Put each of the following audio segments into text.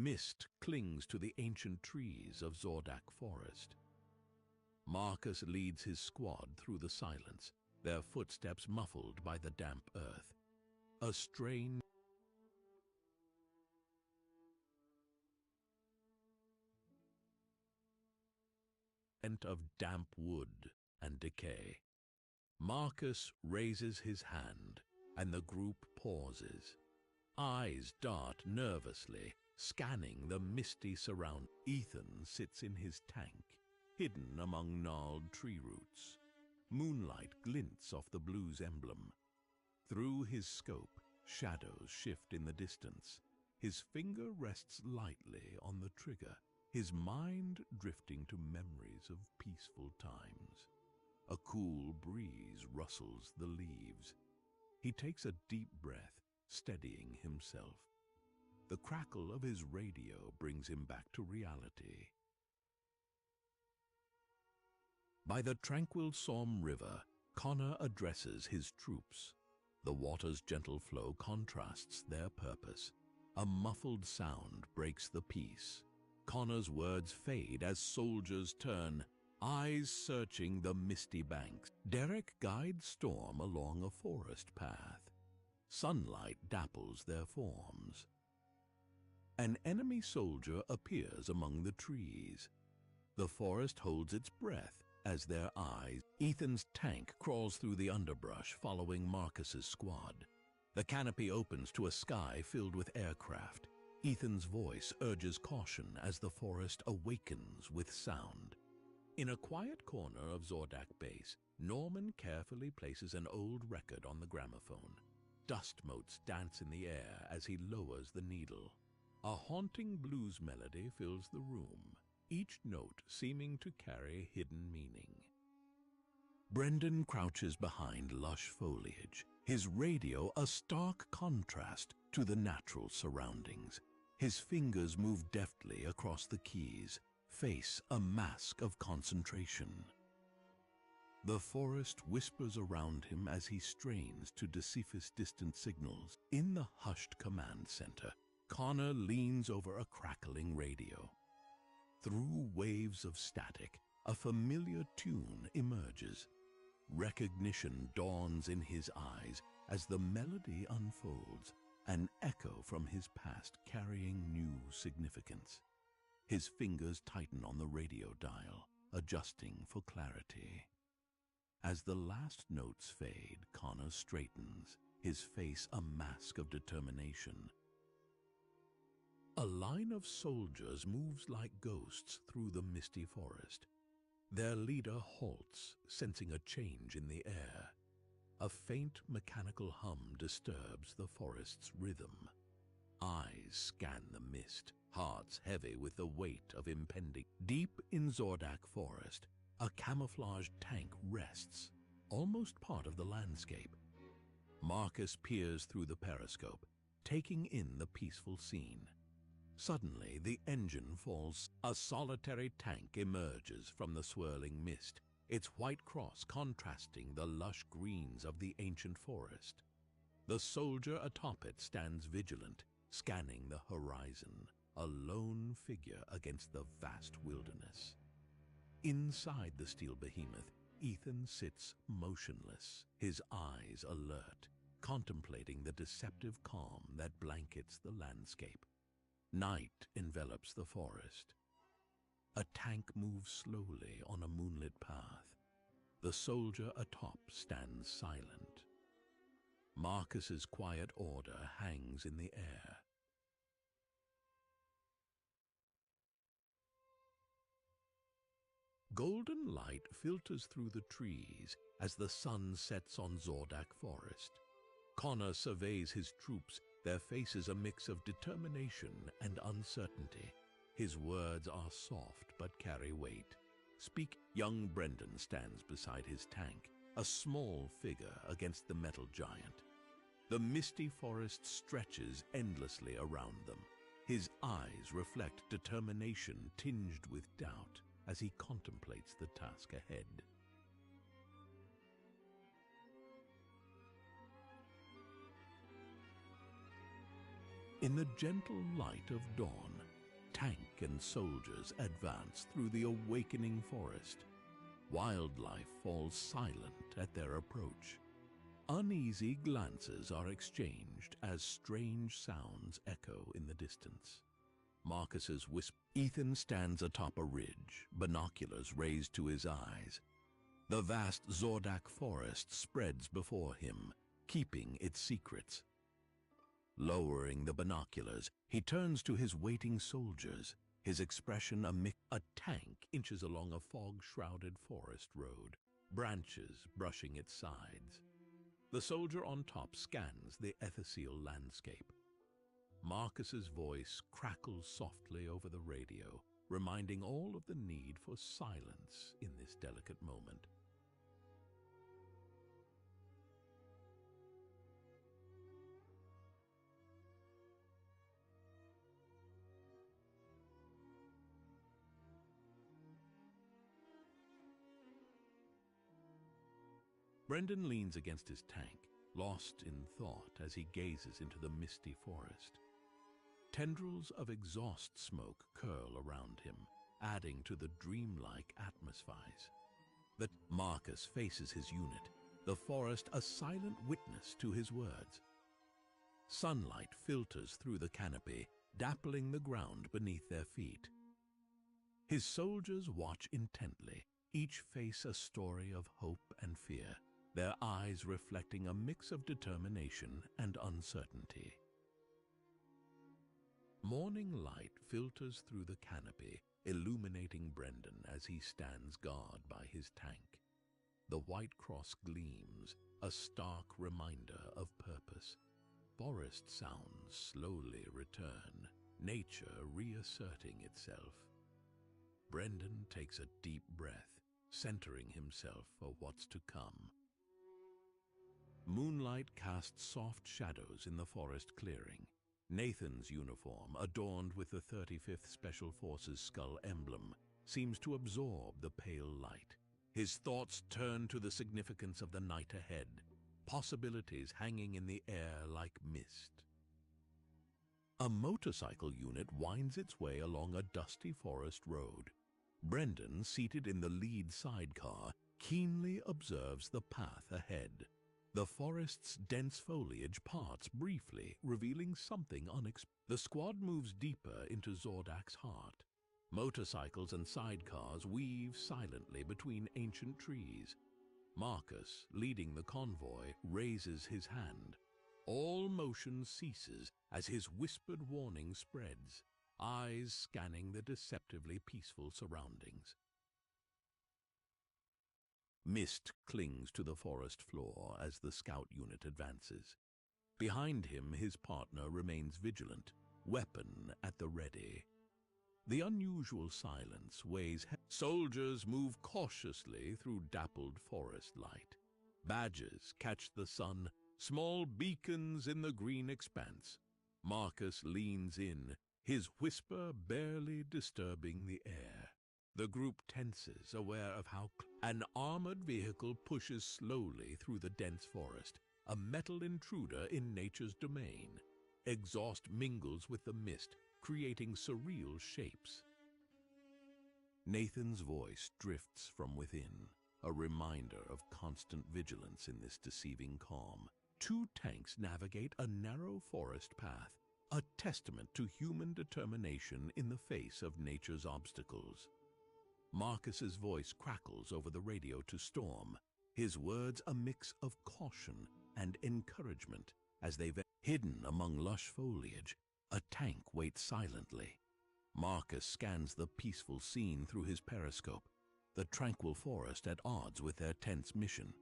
Mist clings to the ancient trees of Zordak Forest. Marcus leads his squad through the silence, their footsteps muffled by the damp earth. A strange scent of damp wood and decay. Marcus raises his hand, and the group pauses. Eyes dart nervously, scanning the misty surround. Ethan sits in his tank, hidden among gnarled tree roots. Moonlight glints off the blue's emblem. Through his scope, shadows shift in the distance. His finger rests lightly on the trigger, his mind drifting to memories of peaceful times. A cool breeze rustles the leaves. He takes a deep breath, steadying himself. The crackle of his radio brings him back to reality. By the tranquil Somme River, Connor addresses his troops. The water's gentle flow contrasts their purpose. A muffled sound breaks the peace. Connor's words fade as soldiers turn, eyes searching the misty banks. Derek guides Storm along a forest path. Sunlight dapples their forms. An enemy soldier appears among the trees. The forest holds its breath as their eyes. Ethan's tank crawls through the underbrush following Marcus's squad. The canopy opens to a sky filled with aircraft. Ethan's voice urges caution as the forest awakens with sound. In a quiet corner of Zordak Base, Norman carefully places an old record on the gramophone. Dust motes dance in the air as he lowers the needle. A haunting blues melody fills the room, each note seeming to carry hidden meaning. Brendan crouches behind lush foliage, his radio a stark contrast to the natural surroundings. His fingers move deftly across the keys, face a mask of concentration. The forest whispers around him as he strains to decipher distant signals. In the hushed command center, Connor leans over a crackling radio. Through waves of static, a familiar tune emerges. Recognition dawns in his eyes as the melody unfolds, an echo from his past carrying new significance. His fingers tighten on the radio dial, adjusting for clarity. As the last notes fade, Connor straightens, his face a mask of determination. A line of soldiers moves like ghosts through the misty forest. Their leader halts, sensing a change in the air. A faint mechanical hum disturbs the forest's rhythm. Eyes scan the mist, hearts heavy with the weight of impending. Deep in Zordak Forest, a camouflaged tank rests, almost part of the landscape. Marcus peers through the periscope, taking in the peaceful scene. Suddenly, the engine falls. A solitary tank emerges from the swirling mist, its white cross contrasting the lush greens of the ancient forest. The soldier atop it stands vigilant, scanning the horizon, a lone figure against the vast wilderness. Inside the steel behemoth, Ethan sits motionless, his eyes alert, contemplating the deceptive calm that blankets the landscape. Night envelops the forest. A tank moves slowly on a moonlit path. The soldier atop stands silent. Marcus's quiet order hangs in the air. Golden light filters through the trees as the sun sets on Zordak Forest. Connor surveys his troops, their faces a mix of determination and uncertainty. His words are soft but carry weight. Speak. Young Brendan stands beside his tank, a small figure against the metal giant. The misty forest stretches endlessly around them. His eyes reflect determination tinged with doubt as he contemplates the task ahead. In the gentle light of dawn, tank and soldiers advance through the awakening forest. Wildlife falls silent at their approach. Uneasy glances are exchanged as strange sounds echo in the distance. Marcus's whisper. Ethan stands atop a ridge, binoculars raised to his eyes. The vast Zordak forest spreads before him, keeping its secrets. Lowering the binoculars, he turns to his waiting soldiers, his expression a tank inches along a fog-shrouded forest road, branches brushing its sides. The soldier on top scans the ethereal landscape. Marcus's voice crackles softly over the radio, reminding all of the need for silence in this delicate moment. Brendan leans against his tank, lost in thought as he gazes into the misty forest. Tendrils of exhaust smoke curl around him, adding to the dreamlike atmosphere. That Marcus faces his unit, the forest a silent witness to his words. Sunlight filters through the canopy, dappling the ground beneath their feet. His soldiers watch intently, each face a story of hope and fear, their eyes reflecting a mix of determination and uncertainty. Morning light filters through the canopy, illuminating Brendan as he stands guard by his tank. The white cross gleams, a stark reminder of purpose. Forest sounds slowly return, nature reasserting itself. Brendan takes a deep breath, centering himself for what's to come. Moonlight casts soft shadows in the forest clearing. Nathan's uniform, adorned with the 35th Special Forces skull emblem, seems to absorb the pale light. His thoughts turn to the significance of the night ahead, possibilities hanging in the air like mist. A motorcycle unit winds its way along a dusty forest road. Brendan, seated in the lead sidecar, keenly observes the path ahead. The forest's dense foliage parts briefly, revealing something unexpected. The squad moves deeper into Zordak's heart. Motorcycles and sidecars weave silently between ancient trees. Marcus, leading the convoy, raises his hand. All motion ceases as his whispered warning spreads, eyes scanning the deceptively peaceful surroundings. Mist clings to the forest floor as the scout unit advances. Behind him, his partner remains vigilant, weapon at the ready. The unusual silence weighs heavy. Soldiers move cautiously through dappled forest light. Badges catch the sun, small beacons in the green expanse. Marcus leans in, his whisper barely disturbing the air. The group tenses, aware of how an armored vehicle pushes slowly through the dense forest, a metal intruder in nature's domain. Exhaust mingles with the mist, creating surreal shapes. Nathan's voice drifts from within, a reminder of constant vigilance in this deceiving calm. Two tanks navigate a narrow forest path, a testament to human determination in the face of nature's obstacles. Marcus's voice crackles over the radio to Storm, his words a mix of caution and encouragement as they've hidden among lush foliage. A tank waits silently. Marcus scans the peaceful scene through his periscope, the tranquil forest at odds with their tense mission.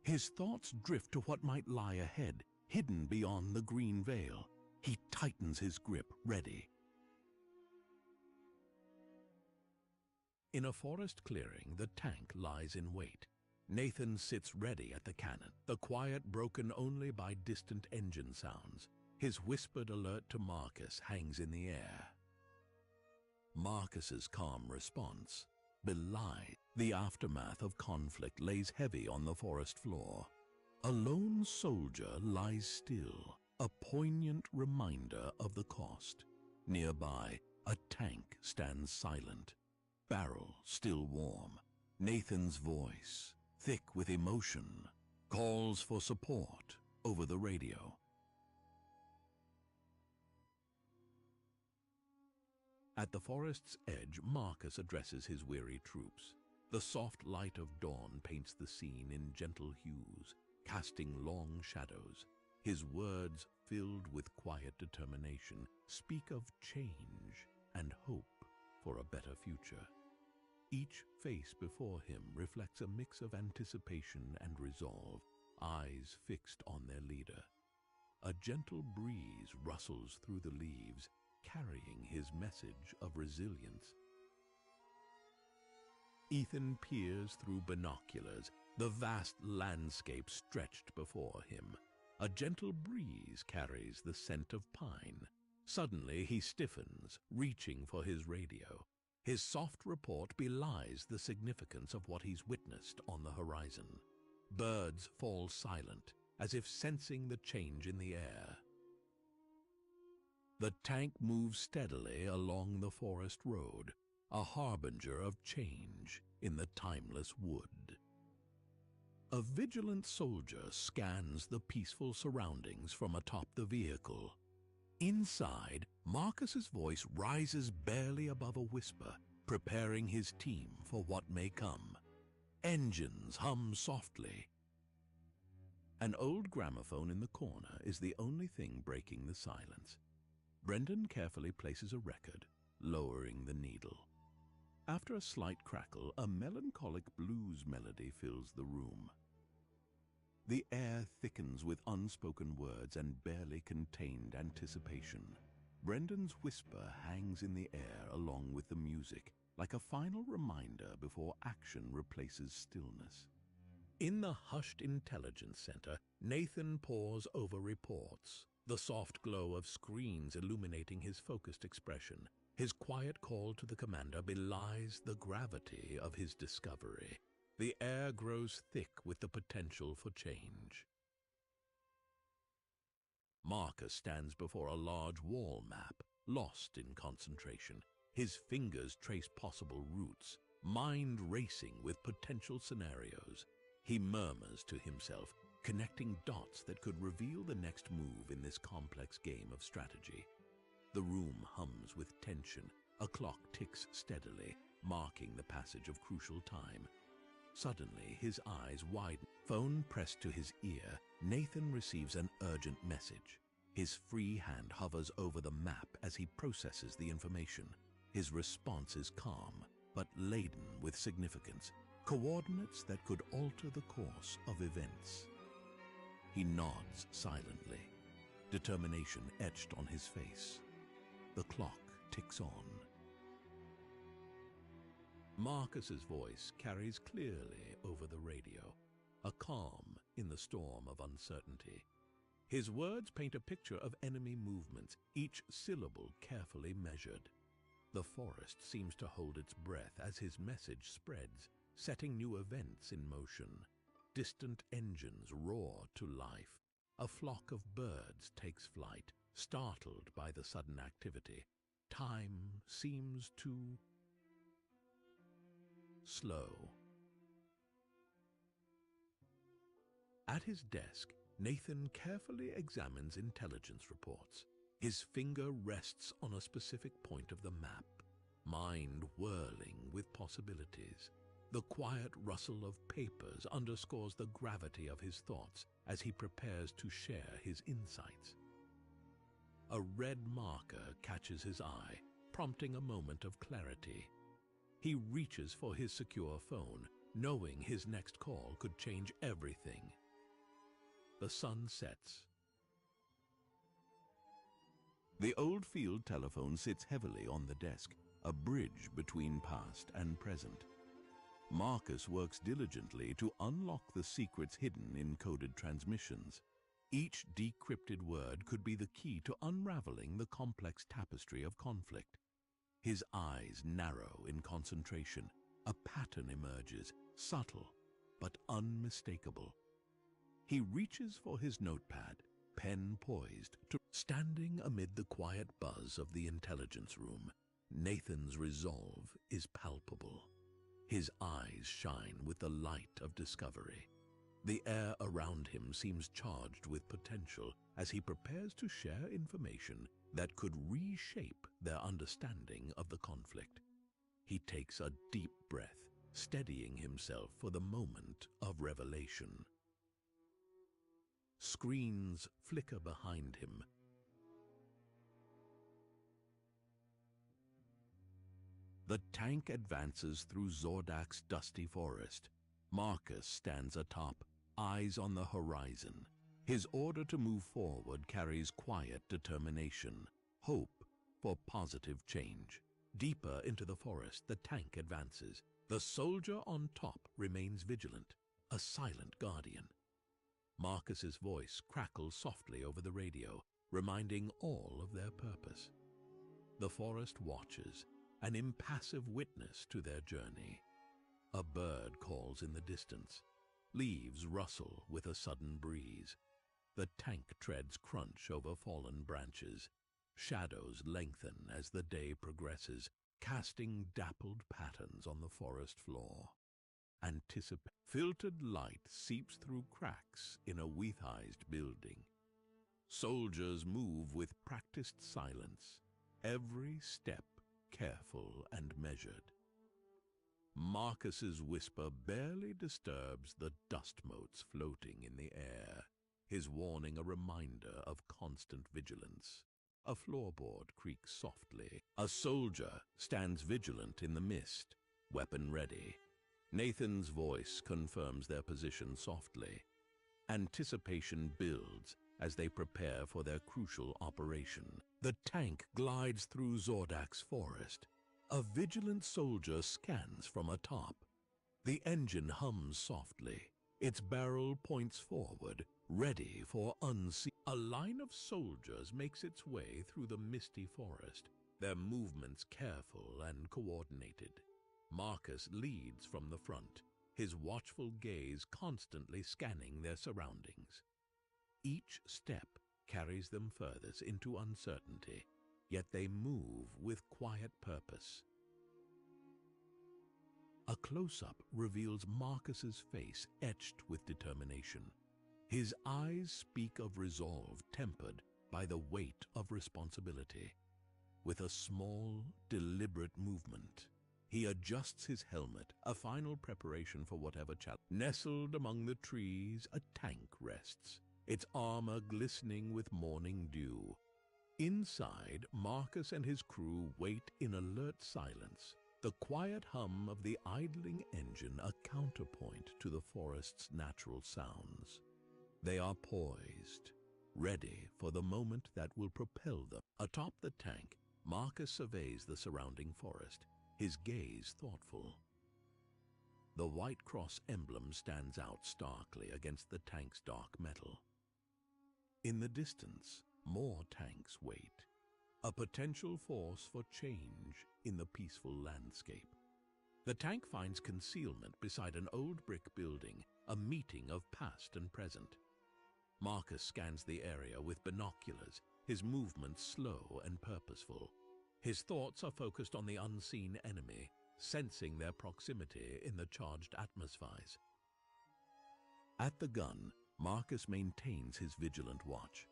His thoughts drift to what might lie ahead, hidden beyond the green veil. He tightens his grip, ready. In a forest clearing, the tank lies in wait. Nathan sits ready at the cannon, the quiet broken only by distant engine sounds. His whispered alert to Marcus hangs in the air. Marcus's calm response belies the aftermath of conflict lays heavy on the forest floor. A lone soldier lies still, a poignant reminder of the cost. Nearby, a tank stands silent, barrel still warm. Nathan's voice, thick with emotion, calls for support over the radio. At the forest's edge, Marcus addresses his weary troops. The soft light of dawn paints the scene in gentle hues, casting long shadows. His words, filled with quiet determination, speak of change and hope for a better future. Each face before him reflects a mix of anticipation and resolve, eyes fixed on their leader. A gentle breeze rustles through the leaves, carrying his message of resilience. Ethan peers through binoculars, the vast landscape stretched before him. A gentle breeze carries the scent of pine. Suddenly he stiffens, reaching for his radio. His soft report belies the significance of what he's witnessed on the horizon. Birds fall silent, as if sensing the change in the air. The tank moves steadily along the forest road, a harbinger of change in the timeless wood. A vigilant soldier scans the peaceful surroundings from atop the vehicle. Inside, Marcus's voice rises barely above a whisper, preparing his team for what may come. Engines hum softly. An old gramophone in the corner is the only thing breaking the silence. Brendan carefully places a record, lowering the needle. After a slight crackle, a melancholic blues melody fills the room. The air thickens with unspoken words and barely contained anticipation. Brendan's whisper hangs in the air along with the music, like a final reminder before action replaces stillness. In the hushed intelligence center, Nathan pores over reports, the soft glow of screens illuminating his focused expression. His quiet call to the commander belies the gravity of his discovery. The air grows thick with the potential for change. Marcus stands before a large wall map, lost in concentration. His fingers trace possible routes, mind racing with potential scenarios. He murmurs to himself, connecting dots that could reveal the next move in this complex game of strategy. The room hums with tension. A clock ticks steadily, marking the passage of crucial time. Suddenly, his eyes widen. Phone pressed to his ear, Nathan receives an urgent message. His free hand hovers over the map as he processes the information. His response is calm, but laden with significance, coordinates that could alter the course of events. He nods silently, determination etched on his face. The clock ticks on. Marcus's voice carries clearly over the radio, a calm in the storm of uncertainty. His words paint a picture of enemy movements, each syllable carefully measured. The forest seems to hold its breath as his message spreads, setting new events in motion. Distant engines roar to life. A flock of birds takes flight, startled by the sudden activity. Time seems to slow. At his desk, Nathan carefully examines intelligence reports. His finger rests on a specific point of the map, mind whirling with possibilities. The quiet rustle of papers underscores the gravity of his thoughts as he prepares to share his insights. A red marker catches his eye, prompting a moment of clarity. He reaches for his secure phone, knowing his next call could change everything. The sun sets. The old field telephone sits heavily on the desk, a bridge between past and present. Marcus works diligently to unlock the secrets hidden in coded transmissions. Each decrypted word could be the key to unraveling the complex tapestry of conflict. His eyes narrow in concentration. A pattern emerges, subtle but unmistakable. He reaches for his notepad, pen poised, standing amid the quiet buzz of the intelligence room. Nathan's resolve is palpable. His eyes shine with the light of discovery. The air around him seems charged with potential as he prepares to share information that could reshape their understanding of the conflict. He takes a deep breath, steadying himself for the moment of revelation. Screens flicker behind him. The tank advances through Zordak's dusty forest. Marcus stands atop, eyes on the horizon. His order to move forward carries quiet determination, hope for positive change. Deeper into the forest, the tank advances. The soldier on top remains vigilant, a silent guardian. Marcus's voice crackles softly over the radio, reminding all of their purpose. The forest watches, an impassive witness to their journey. A bird calls in the distance. Leaves rustle with a sudden breeze. The tank treads crunch over fallen branches. Shadows lengthen as the day progresses, casting dappled patterns on the forest floor. Filtered light seeps through cracks in a weatheized building. Soldiers move with practiced silence, every step careful and measured. Marcus's whisper barely disturbs the dust motes floating in the air, his warning a reminder of constant vigilance. A floorboard creaks softly. A soldier stands vigilant in the mist, weapon ready. Nathan's voice confirms their position softly. Anticipation builds as they prepare for their crucial operation. The tank glides through Zordak's forest. A vigilant soldier scans from atop. The engine hums softly. Its barrel points forward, ready for unseen. A line of soldiers makes its way through the misty forest, their movements careful and coordinated. Marcus leads from the front, his watchful gaze constantly scanning their surroundings. Each step carries them furthest into uncertainty, yet they move with quiet purpose. A close-up reveals Marcus's face etched with determination. His eyes speak of resolve tempered by the weight of responsibility. With a small, deliberate movement, he adjusts his helmet, a final preparation for whatever challenge. Nestled among the trees, a tank rests, its armor glistening with morning dew. Inside, Marcus and his crew wait in alert silence, the quiet hum of the idling engine a counterpoint to the forest's natural sounds. They are poised, ready for the moment that will propel them. Atop the tank, Marcus surveys the surrounding forest, his gaze thoughtful. The White Cross emblem stands out starkly against the tank's dark metal. In the distance, more tanks wait, a potential force for change in the peaceful landscape. The tank finds concealment beside an old brick building, a meeting of past and present. Marcus scans the area with binoculars, his movements slow and purposeful. His thoughts are focused on the unseen enemy, sensing their proximity in the charged atmospheres. At the gun, Marcus maintains his vigilant watch.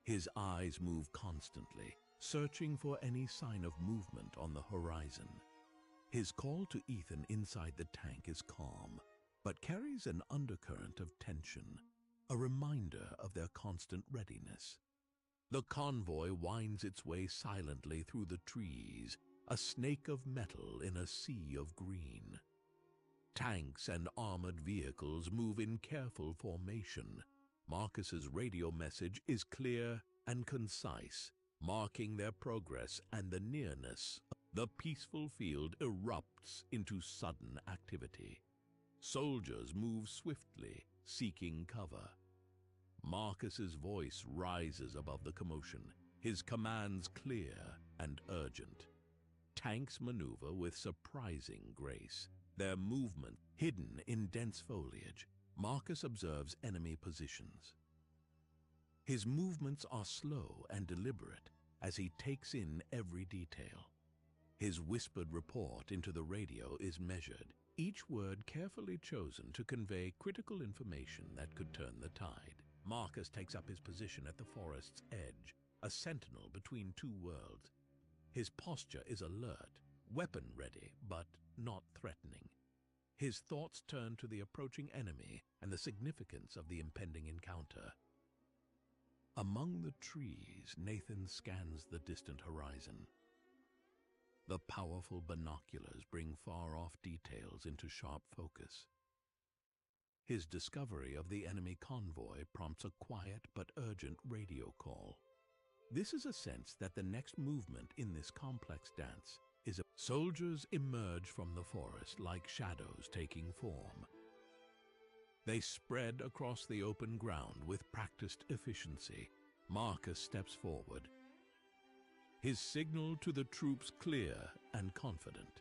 His eyes move constantly, searching for any sign of movement on the horizon. His call to Ethan inside the tank is calm, but carries an undercurrent of tension, a reminder of their constant readiness. The convoy winds its way silently through the trees, a snake of metal in a sea of green. Tanks and armored vehicles move in careful formation. Marcus's radio message is clear and concise, marking their progress and the nearness. The peaceful field erupts into sudden activity. Soldiers move swiftly, seeking cover. Marcus's voice rises above the commotion, his commands clear and urgent. Tanks maneuver with surprising grace, their movement hidden in dense foliage. Marcus observes enemy positions. His movements are slow and deliberate as he takes in every detail. His whispered report into the radio is measured, each word carefully chosen to convey critical information that could turn the tide. Marcus takes up his position at the forest's edge, a sentinel between two worlds. His posture is alert, weapon ready, but not threatening. His thoughts turn to the approaching enemy and the significance of the impending encounter. Among the trees, Nathan scans the distant horizon. The powerful binoculars bring far-off details into sharp focus. His discovery of the enemy convoy prompts a quiet but urgent radio call. This is a sense that the next movement in this complex dance is soldiers emerge from the forest like shadows taking form. They spread across the open ground with practiced efficiency. Marcus steps forward, his signal to the troops clear and confident.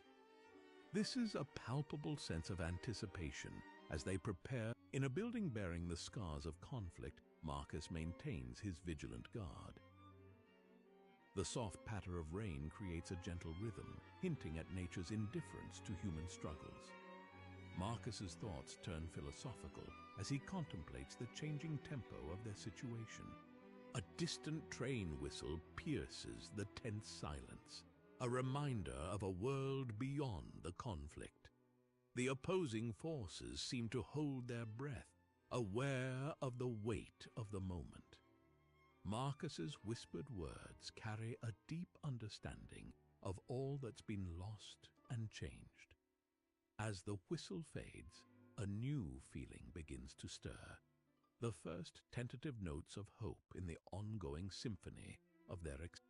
This is a palpable sense of anticipation as they prepare. In a building bearing the scars of conflict, Marcus maintains his vigilant guard. The soft patter of rain creates a gentle rhythm, hinting at nature's indifference to human struggles. Marcus's thoughts turn philosophical as he contemplates the changing tempo of their situation. A distant train whistle pierces the tense silence, a reminder of a world beyond the conflict. The opposing forces seem to hold their breath, aware of the weight of the moment. Marcus's whispered words carry a deep understanding of all that's been lost and changed. As the whistle fades, a new feeling begins to stir, the first tentative notes of hope in the ongoing symphony of their experience.